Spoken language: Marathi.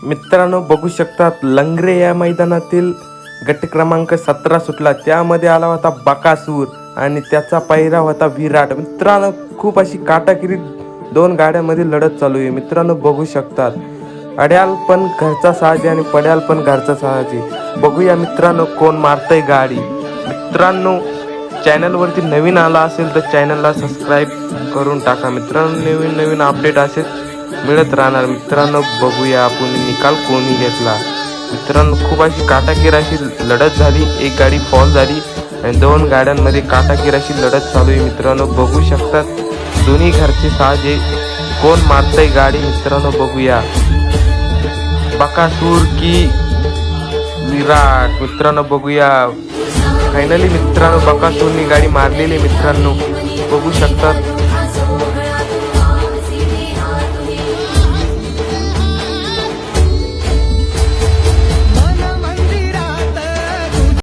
मित्रांनो बघू शकतात लंगरे या मैदानातील गट क्रमांक 17 सुटला. त्यामध्ये आला होता बकासूर आणि त्याचा पहिरा होता विराट. मित्रांनो खूप अशी काटाकिरी दोन गाड्यांमध्ये लढत चालू आहे. मित्रांनो बघू शकतात अड्याल पण घरचा साज आहे आणि पड्याल पण घरचा साज आहे. बघूया मित्रांनो कोण मारतय गाडी. मित्रांनो चॅनलवरती नवीन आला असेल तर चॅनलला सबस्क्राईब करून टाका. मित्रांनो नवीन नवीन अपडेट असेच मिळत राहणार. मित्रांनो बघूया आपण निकाल कोणी घेतला. मित्रांनो खूप अशी काटाकीर अशी लढत झाली. एक गाडी फॉल झाली आणि दोन गाड्यांमध्ये काटाकीर अशी लढत चालू आहे. मित्रांनो बघू शकतात दोन्ही घरचे साजे कोण मारतय गाडी. मित्रांनो बघूया बकासूर की विराट. मित्रांनो बघूया फायनली मित्रांनो बकासूरनी गाडी मारलेली. मित्रांनो बघू शकतात